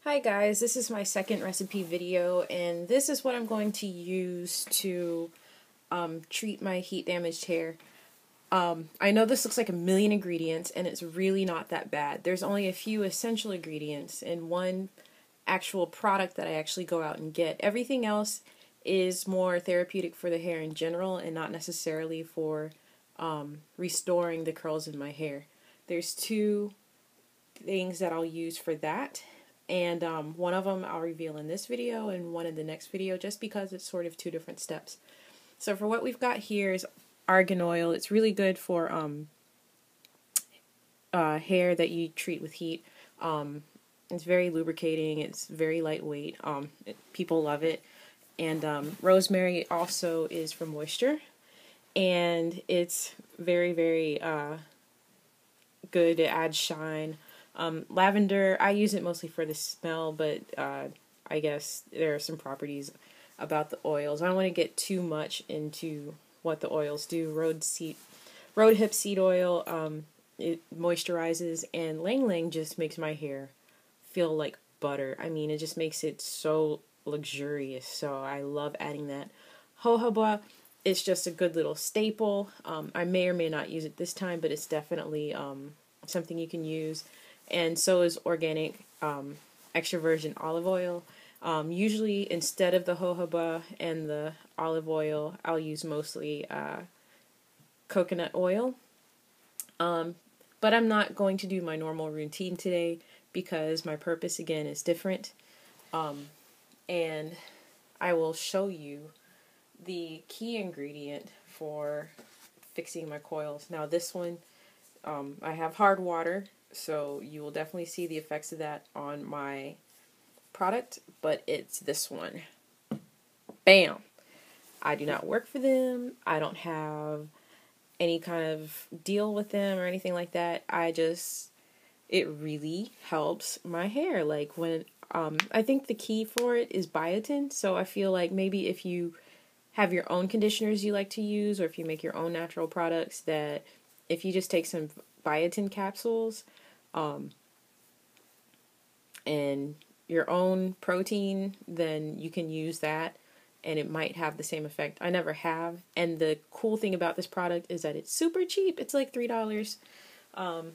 Hi guys, this is my second recipe video, and this is what I'm going to use to treat my heat damaged hair. I know this looks like a million ingredients, and it's really not that bad. There's only a few essential ingredients and one actual product that I actually go out and get. Everything else is more therapeutic for the hair in general and not necessarily for restoring the curls in my hair. There's two things that I'll use for that. And one of them I'll reveal in this video and one in the next video, just because it's sort of two different steps. So for what we've got here is argan oil. It's really good for hair that you treat with heat. It's very lubricating. It's very lightweight. People love it. And rosemary also is for moisture. And it's very, very good. It adds shine. Lavender, I use it mostly for the smell, but I guess there are some properties about the oils. I don't want to get too much into what the oils do. Rosehip seed oil, it moisturizes, and Lang Lang just makes my hair feel like butter. I mean, it just makes it so luxurious, so I love adding that. Jojoba, it's just a good little staple. I may or may not use it this time, but it's definitely something you can use. And so is organic extra virgin olive oil. Usually instead of the jojoba and the olive oil, I'll use mostly coconut oil. But I'm not going to do my normal routine today because my purpose again is different. And I will show you the key ingredient for fixing my coils. Now this one, I have hard water, so you will definitely see the effects of that on my product, but it's this one. Bam! I do not work for them. I don't have any kind of deal with them or anything like that. It really helps my hair. Like when, I think the key for it is biotin, so I feel like maybe if you have your own conditioners you like to use, or if you make your own natural products, that if you just take some biotin capsules and your own protein, then you can use that and it might have the same effect. I never have, and the cool thing about this product is that it's super cheap. It's like $3. You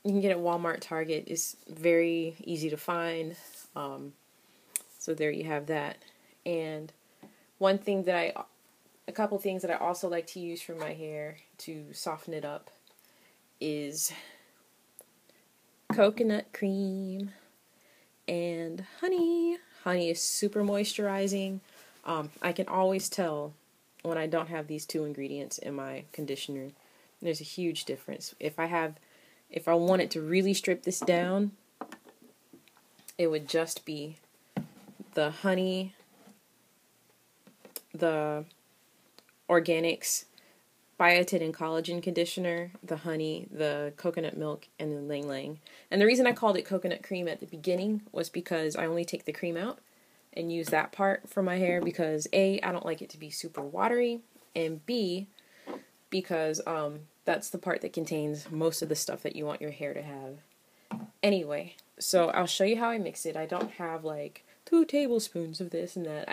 can get it at Walmart, Target. It's very easy to find. So there you have that. And a couple things that I also like to use for my hair to soften it up is coconut cream and honey. Honey is super moisturizing. I can always tell when I don't have these two ingredients in my conditioner. There's a huge difference. If I wanted to really strip this down, it would just be the honey, the organics, biotin and collagen conditioner, the honey, the coconut milk, and the Lang Lang. And the reason I called it coconut cream at the beginning was because I only take the cream out and use that part for my hair because A, I don't like it to be super watery, and B, because that's the part that contains most of the stuff that you want your hair to have. Anyway, so I'll show you how I mix it. I don't have like 2 tablespoons of this and that.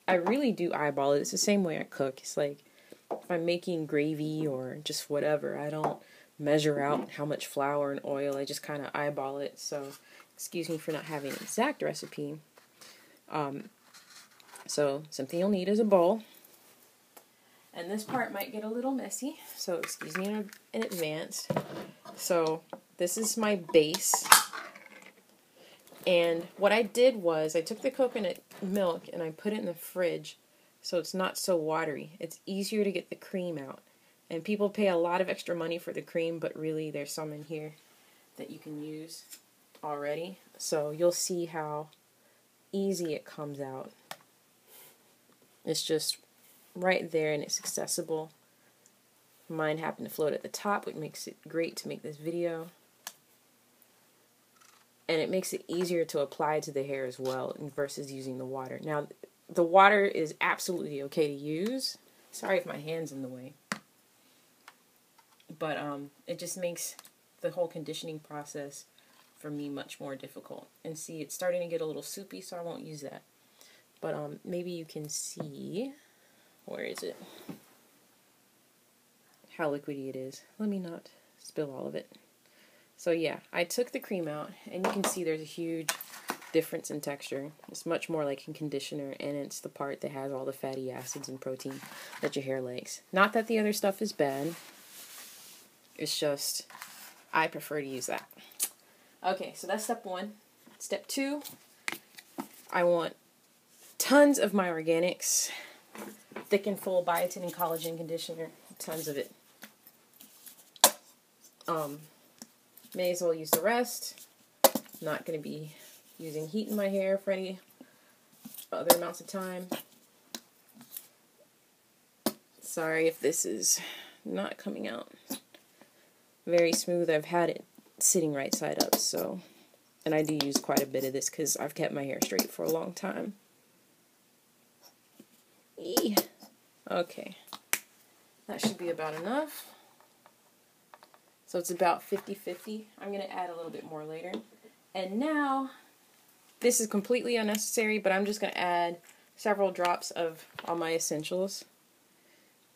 I really do eyeball it. It's the same way I cook. It's like if I'm making gravy or just whatever, I don't measure out how much flour and oil. I just kind of eyeball it. So excuse me for not having an exact recipe. So something you'll need is a bowl. And this part might get a little messy, so excuse me in advance. So this is my base. And what I did was I took the coconut milk and I put it in the fridge so it's not so watery. It's easier to get the cream out. And people pay a lot of extra money for the cream, but really there's some in here that you can use already. So you'll see how easy it comes out. It's just right there and it's accessible. Mine happened to float at the top, which makes it great to make this video. And it makes it easier to apply to the hair as well versus using the water. Now, the water is absolutely okay to use. Sorry if my hand's in the way. But it just makes the whole conditioning process for me much more difficult. And see, it's starting to get a little soupy, so I won't use that. But maybe you can see, where is it? How liquidy it is. Let me not spill all of it. So yeah, I took the cream out, and you can see there's a huge difference in texture. It's much more like a conditioner, and it's the part that has all the fatty acids and protein that your hair likes. Not that the other stuff is bad. It's just, I prefer to use that. Okay, so that's step 1. Step 2, I want tons of my organics. Thick and full biotin and collagen conditioner. Tons of it. May as well use the rest. Not going to be using heat in my hair for any other amounts of time. Sorry if this is not coming out very smooth. I've had it sitting right side up, so, and I do use quite a bit of this because I've kept my hair straight for a long time. Okay, that should be about enough. So it's about 50-50. I'm going to add a little bit more later. And now, this is completely unnecessary, but I'm just going to add several drops of all my essentials.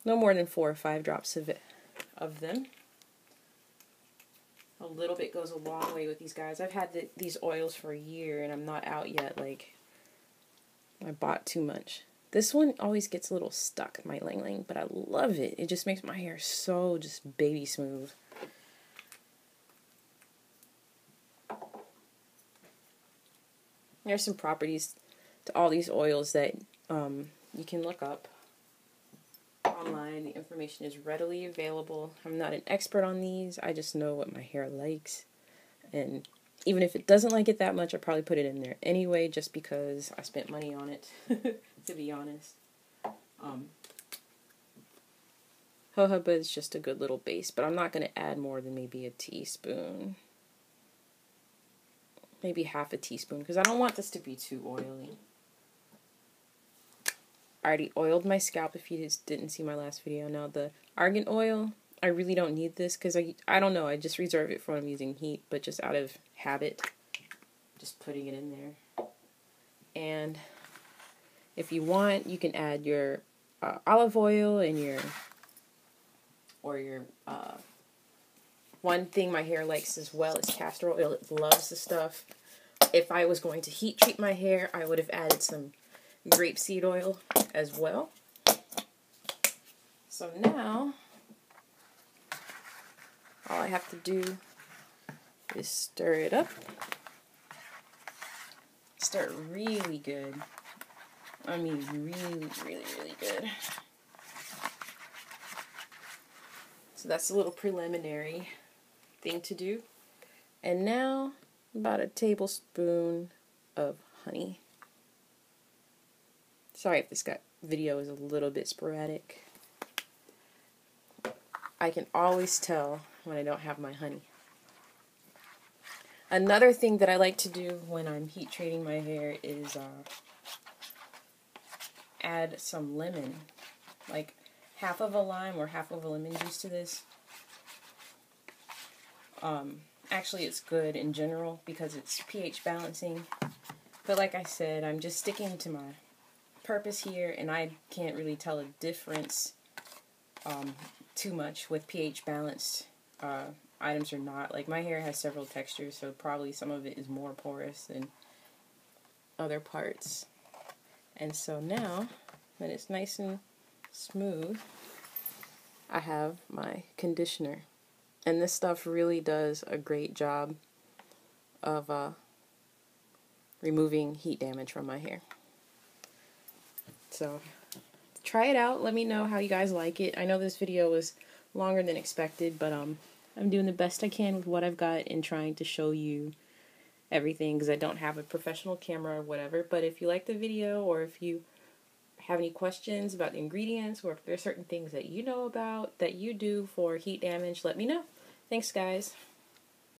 No more than 4 or 5 drops of them. A little bit goes a long way with these guys. I've had these oils for a year, and I'm not out yet. Like, I bought too much. This one always gets a little stuck, my Lang Lang, but I love it. It just makes my hair so just baby smooth. There's some properties to all these oils that you can look up online. The information is readily available. I'm not an expert on these. I just know what my hair likes. And even if it doesn't like it that much, I'll probably put it in there anyway, just because I spent money on it, to be honest. Jojoba is just a good little base, but I'm not going to add more than maybe a teaspoon. Maybe half a teaspoon, because I don't want this to be too oily. I already oiled my scalp if you just didn't see my last video. Now the argan oil, I really don't need this because I don't know, I just reserve it for when I'm using heat, but just out of habit, just putting it in there. And if you want, you can add your olive oil and your one thing my hair likes as well is castor oil. It loves the stuff. If I was going to heat treat my hair, I would have added some grapeseed oil as well. So now, all I have to do is stir it up. Stir really good. I mean, really, really, really good. So that's a little preliminary thing to do. And now, about a tablespoon of honey. Sorry if this video is a little bit sporadic. I can always tell when I don't have my honey. Another thing that I like to do when I'm heat treating my hair is add some lemon. Like half of a lime or half of a lemon juice to this. Actually, it's good in general because it's pH balancing. But like I said, I'm just sticking to my purpose here, and I can't really tell a difference too much with pH balanced items or not. Like, my hair has several textures, so probably some of it is more porous than other parts. And so now, when it's nice and smooth, I have my conditioner. And this stuff really does a great job of removing heat damage from my hair. So, try it out. Let me know how you guys like it. I know this video was longer than expected, but I'm doing the best I can with what I've got in trying to show you everything because I don't have a professional camera or whatever. But if you like the video, or if you have any questions about the ingredients, or if there are certain things that you know about that you do for heat damage, let me know. Thanks, guys.